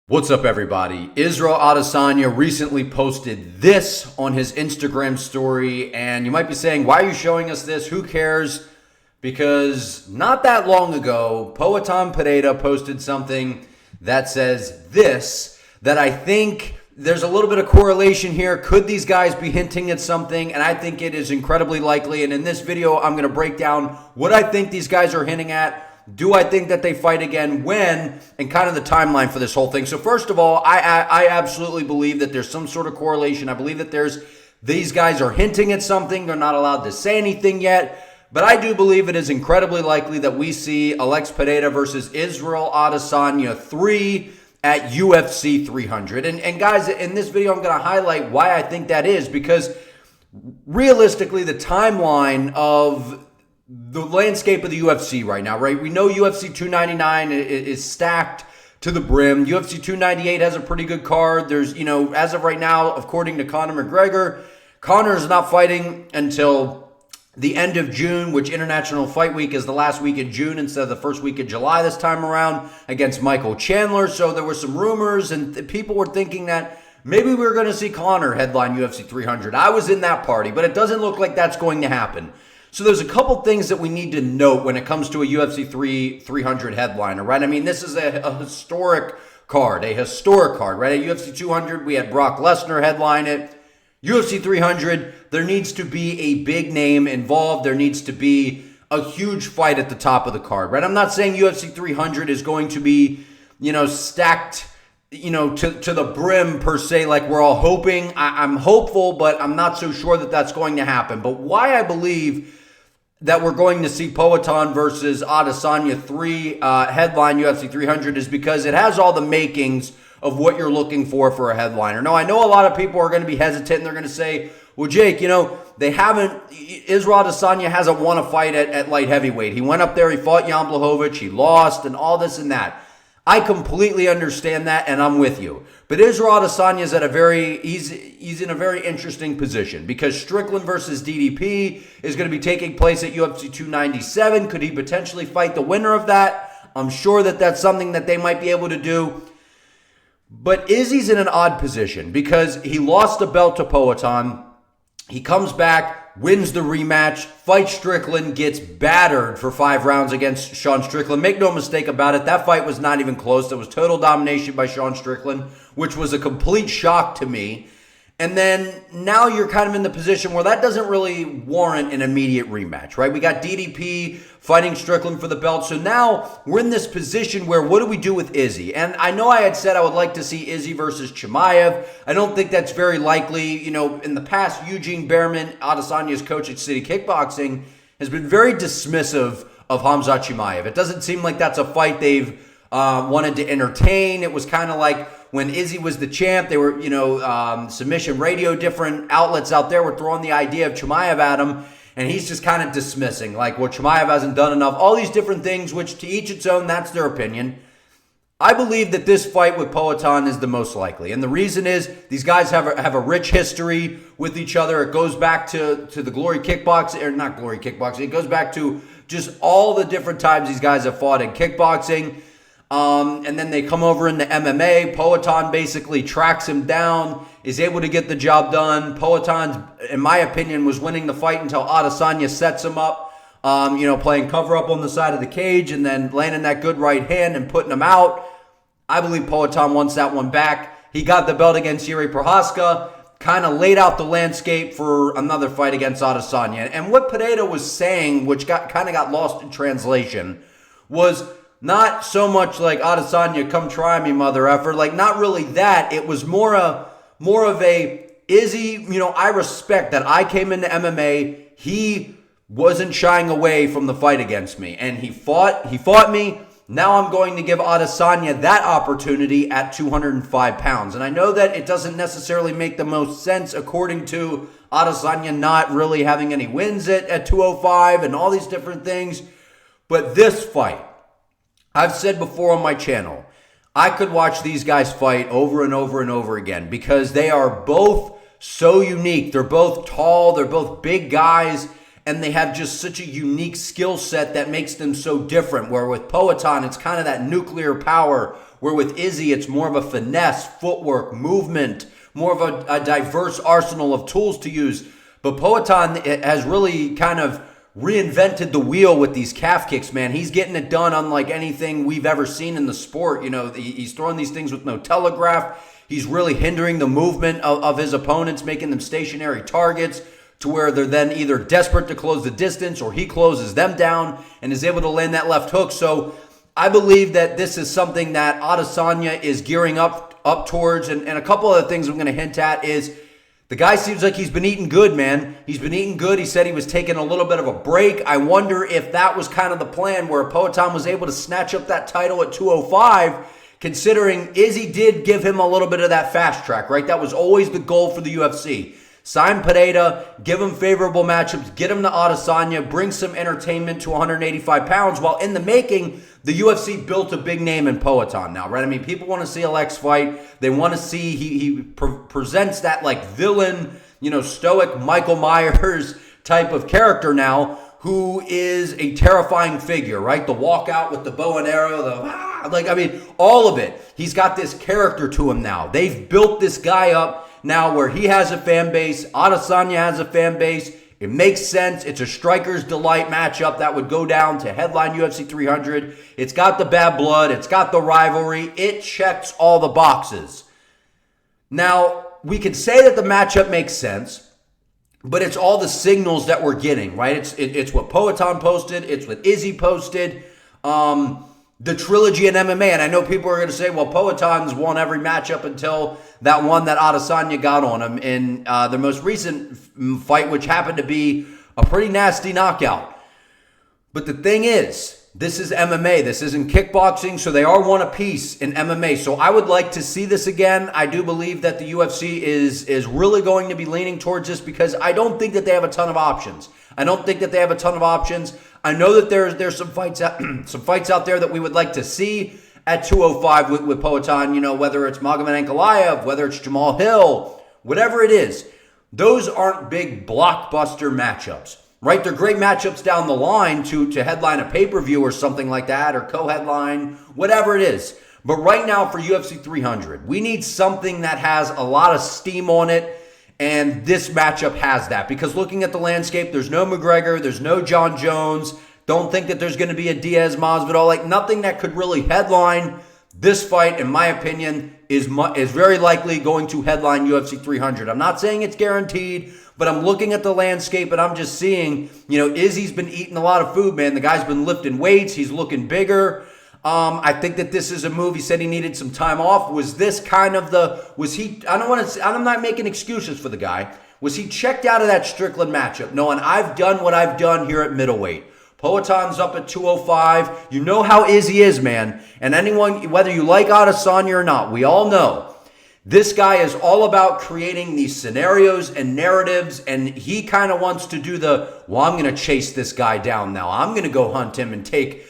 What's up, everybody? Israel Adesanya recently posted this on his Instagram story, and you might be saying, why are you showing us this? Who cares? Because not that long ago, Pereira posted something that says this, that I think there's a little bit of correlation here. Could these guys be hinting at something? And I think it is incredibly likely. And in this video, I'm going to break down what I think these guys are hinting at. Do I think that they fight again? When? And kind of the timeline for this whole thing. So first of all, I absolutely believe that there's some sort of correlation. I believe that these guys are hinting at something. They're not allowed to say anything yet. But I do believe it is incredibly likely that we see Alex Pereira versus Israel Adesanya 3 at UFC 300. And guys, in this video, I'm going to highlight why I think that is. Because realistically, the timeline of the landscape of the UFC right now, right? We know UFC 299 is stacked to the brim. UFC 298 has a pretty good card. There's, as of right now, according to Conor McGregor, Conor is not fighting until the end of June, which International Fight Week is the last week of June instead of the first week of July this time around against Michael Chandler. So there were some rumors and people were thinking that maybe we were going to see Conor headline UFC 300. I was in that party, but it doesn't look like that's going to happen. So there's a couple things that we need to note when it comes to a UFC 300 headliner, right? I mean, this is a historic card, right? At UFC 200, we had Brock Lesnar headline it. UFC 300, there needs to be a big name involved. There needs to be a huge fight at the top of the card, right? I'm not saying UFC 300 is going to be, stacked, to the brim per se, like we're all hoping. I'm hopeful, but I'm not so sure that that's going to happen. But why I believe that we're going to see Poatan versus Adesanya 3 headline UFC 300 is because it has all the makings of what you're looking for a headliner. Now, I know a lot of people are going to be hesitant and they're going to say, well, Jake, Israel Adesanya hasn't won a fight at light heavyweight. He went up there, he fought Jan Blachowicz, he lost, and all this and that. I completely understand that, and I'm with you. But Israel Adesanya is he's in a very interesting position because Strickland versus DDP is going to be taking place at UFC 297. Could he potentially fight the winner of that? I'm sure that that's something that they might be able to do. But Izzy's in an odd position because he lost the belt to Poatan. He comes back, wins the rematch, fights Strickland, gets battered for 5 rounds against Sean Strickland. Make no mistake about it, that fight was not even close. It was total domination by Sean Strickland, which was a complete shock to me. And then now you're kind of in the position where that doesn't really warrant an immediate rematch, right? We got DDP fighting Strickland for the belt. So now we're in this position where what do we do with Izzy? And I know I had said I would like to see Izzy versus Chimaev. I don't think that's very likely. In the past, Eugene Behrman, Adesanya's coach at City Kickboxing, has been very dismissive of Khamzat Chimaev. It doesn't seem like that's a fight they've wanted to entertain. It was kind of like when Izzy was the champ, they were, Submission Radio, different outlets out there were throwing the idea of Chimaev at him, and he's just kind of dismissing, like, well, Chimaev hasn't done enough, all these different things, which to each its own, that's their opinion. I believe that this fight with Poatan is the most likely, and the reason is these guys have a rich history with each other. It goes back to the Glory Kickboxing, or not Glory Kickboxing, it goes back to just all the different times these guys have fought in kickboxing. And then they come over into MMA. Poatan basically tracks him down, is able to get the job done. Poatan, in my opinion, was winning the fight until Adesanya sets him up, playing cover up on the side of the cage and then landing that good right hand and putting him out. I believe Poatan wants that one back. He got the belt against Yuri Prochazka, kind of laid out the landscape for another fight against Adesanya. And what Pereira was saying, which kind of got lost in translation, was not so much like, Adesanya, come try me, mother effer. Like, not really that. It was more of a, Izzy, I respect that I came into MMA. He wasn't shying away from the fight against me. And he fought me. Now I'm going to give Adesanya that opportunity at 205 pounds. And I know that it doesn't necessarily make the most sense according to Adesanya not really having any wins at 205 and all these different things. But this fight, I've said before on my channel, I could watch these guys fight over and over and over again because they are both so unique. They're both tall, they're both big guys, and they have just such a unique skill set that makes them so different. Where with Poatan, it's kind of that nuclear power where with Izzy, it's more of a finesse, footwork, movement, more of a diverse arsenal of tools to use. But Poatan has really kind of reinvented the wheel with these calf kicks, man. He's getting it done unlike anything we've ever seen in the sport. You know, he's throwing these things with no telegraph. He's really hindering the movement of his opponents, making them stationary targets to where they're then either desperate to close the distance or he closes them down and is able to land that left hook. So I believe that this is something that Adesanya is gearing up towards. And a couple of the things I'm going to hint at is the guy seems like he's been eating good, man. He's been eating good. He said he was taking a little bit of a break. I wonder if that was kind of the plan where Poatan was able to snatch up that title at 205, considering Izzy did give him a little bit of that fast track, right? That was always the goal for the UFC. Sign Pereira, give him favorable matchups, get him to Adesanya, bring some entertainment to 185 pounds, while in the making, the UFC built a big name in Poatan now, right? I mean, people want to see Alex fight. They want to see he presents that like villain, you know, stoic Michael Myers type of character now, who is a terrifying figure, right? The walkout with the bow and arrow, all of it. He's got this character to him now. They've built this guy up now where he has a fan base, Adesanya has a fan base. It makes sense. It's a striker's delight matchup that would go down to headline UFC 300. It's got the bad blood. It's got the rivalry. It checks all the boxes. Now, we can say that the matchup makes sense, but it's all the signals that we're getting, right? It's what Poatan posted. It's what Izzy posted. The trilogy in MMA, and I know people are going to say, well, Poatan's won every matchup until that one that Adesanya got on him in the most recent fight, which happened to be a pretty nasty knockout. But the thing is, this is MMA. This isn't kickboxing, so they are one apiece in MMA. So I would like to see this again. I do believe that the UFC is really going to be leaning towards this because I don't think that they have a ton of options. I know that there's some fights out there that we would like to see at 205 with Poatan, you know, whether it's Magomed Ankalaev, whether it's Jamal Hill, whatever it is. Those aren't big blockbuster matchups, right? They're great matchups down the line to headline a pay-per-view or something like that, or co-headline, whatever it is. But right now for UFC 300, we need something that has a lot of steam on it. And this matchup has that because looking at the landscape, there's no McGregor, there's no John Jones. Don't think that there's going to be a Diaz Masvidal. Like nothing that could really headline this fight, in my opinion, is very likely going to headline UFC 300. I'm not saying it's guaranteed, but I'm looking at the landscape and I'm just seeing, you know, Izzy's been eating a lot of food, man. The guy's been lifting weights. He's looking bigger. I think that this is a move. He said he needed some time off. Was this kind of I'm not making excuses for the guy. Was he checked out of that Strickland matchup? No, and I've done what I've done here at middleweight. Poatan's up at 205. You know how Izzy is, man. And anyone, whether you like Adesanya or not, we all know this guy is all about creating these scenarios and narratives, and he kind of wants to do I'm going to chase this guy down now. I'm going to go hunt him and take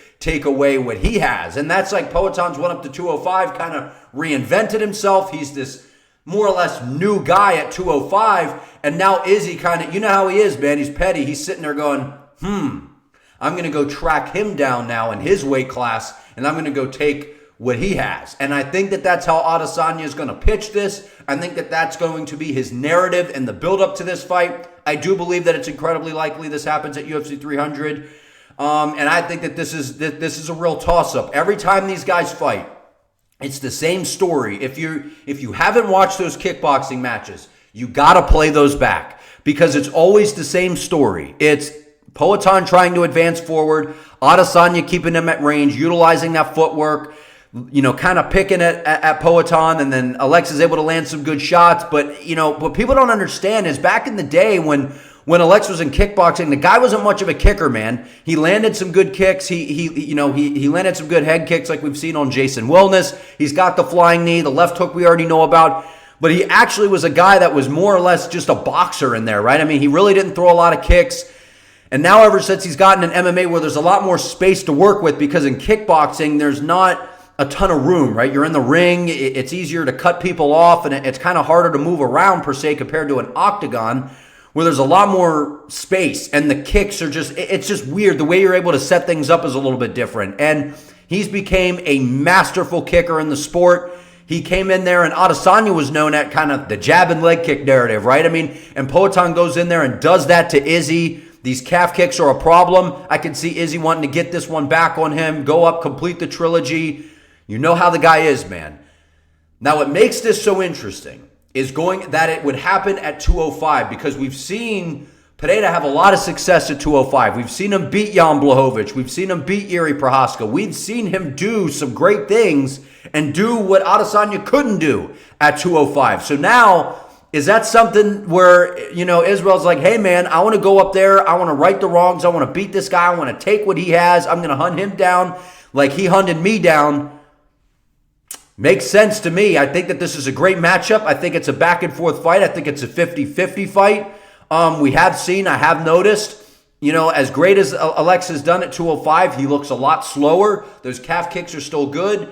away what he has. And that's like Poatan's went up to 205, kind of reinvented himself. He's this more or less new guy at 205. And now Izzy kind of, you know how he is, man. He's petty. He's sitting there going, I'm going to go track him down now in his weight class, and I'm going to go take what he has. And I think that that's how Adesanya is going to pitch this. I think that that's going to be his narrative and the build-up to this fight. I do believe that it's incredibly likely this happens at UFC 300. And I think that this is a real toss-up. Every time these guys fight, it's the same story. If you haven't watched those kickboxing matches, you got to play those back because it's always the same story. It's Poatan trying to advance forward, Adesanya keeping him at range, utilizing that footwork, you know, kind of picking at Poatan, and then Alex is able to land some good shots. But, you know, what people don't understand is back in the day when Alex was in kickboxing, the guy wasn't much of a kicker, man. He landed some good kicks. He landed some good head kicks like we've seen on Jason Wellness. He's got the flying knee, the left hook we already know about. But he actually was a guy that was more or less just a boxer in there, right? I mean, he really didn't throw a lot of kicks. And now ever since he's gotten an MMA where there's a lot more space to work with, because in kickboxing, there's not a ton of room, right? You're in the ring. It's easier to cut people off, and it's kind of harder to move around per se compared to an octagon where there's a lot more space, and the kicks are it's just weird. The way you're able to set things up is a little bit different. And He's became a masterful kicker in the sport. He came in there, and Adesanya was known at kind of the jab and leg kick narrative, right? I mean, and Poatan goes in there and does that to Izzy. These calf kicks are a problem. I can see Izzy wanting to get this one back on him, go up, complete the trilogy. You know how the guy is, man. Now, what makes this so interesting is that it would happen at 205, because we've seen Pereira have a lot of success at 205. We've seen him beat Jan Blachowicz. We've seen him beat Jiri Prochazka. We've seen him do some great things and do what Adesanya couldn't do at 205. So now, is that something where, Israel's like, hey, man, I want to go up there. I want to right the wrongs. I want to beat this guy. I want to take what he has. I'm going to hunt him down like he hunted me down. Makes sense to me. I think that this is a great matchup. I think it's a back-and-forth fight. I think it's a 50-50 fight. I have noticed, as great as Alex has done at 205, he looks a lot slower. Those calf kicks are still good,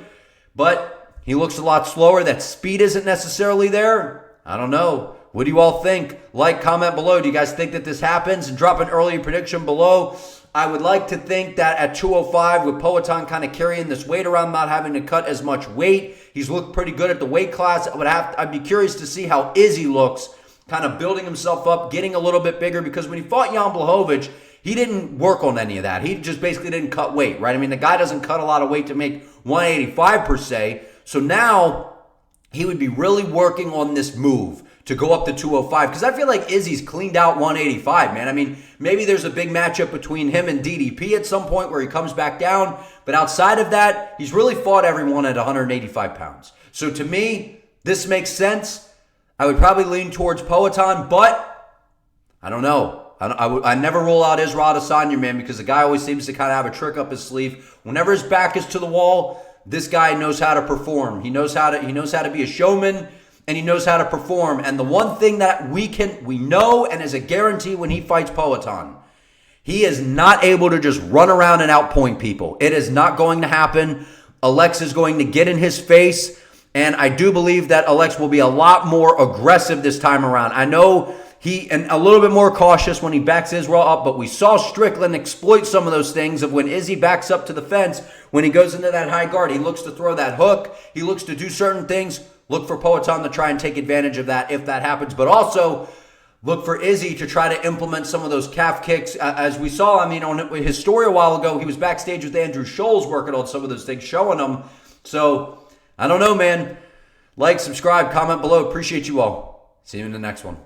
but he looks a lot slower. That speed isn't necessarily there. I don't know. What do you all think? Like, comment below. Do you guys think that this happens? And drop an early prediction below. I would like to think that at 205, with Poatan kind of carrying this weight around, not having to cut as much weight, he's looked pretty good at the weight class. I'd be curious to see how Izzy looks, kind of building himself up, getting a little bit bigger, because when he fought Jan Blachowicz, he didn't work on any of that. He just basically didn't cut weight, right? I mean, the guy doesn't cut a lot of weight to make 185 per se. So now he would be really working on this move to go up to 205, because I feel like Izzy's cleaned out 185, man. I mean, maybe there's a big matchup between him and DDP at some point where he comes back down, but outside of that, he's really fought everyone at 185 pounds. So to me, this makes sense. I would probably lean towards Poatan, but I don't know. I never rule out Israel Adesanya, man, because the guy always seems to kind of have a trick up his sleeve. Whenever his back is to the wall, this guy knows how to perform. He knows how to be a showman, and he knows how to perform. And the one thing that we know and is a guarantee when he fights Poatan, he is not able to just run around and outpoint people. It is not going to happen. Alex is going to get in his face, and I do believe that Alex will be a lot more aggressive this time around. I know and a little bit more cautious when he backs Israel up, but we saw Strickland exploit some of those things of when Izzy backs up to the fence, when he goes into that high guard, he looks to throw that hook, he looks to do certain things. Look for Poatan to try and take advantage of that if that happens, but also look for Izzy to try to implement some of those calf kicks. As we saw, I mean, on his story a while ago, he was backstage with Andrew Scholes working on some of those things, showing them. So, I don't know, man. Like, subscribe, comment below. Appreciate you all. See you in the next one.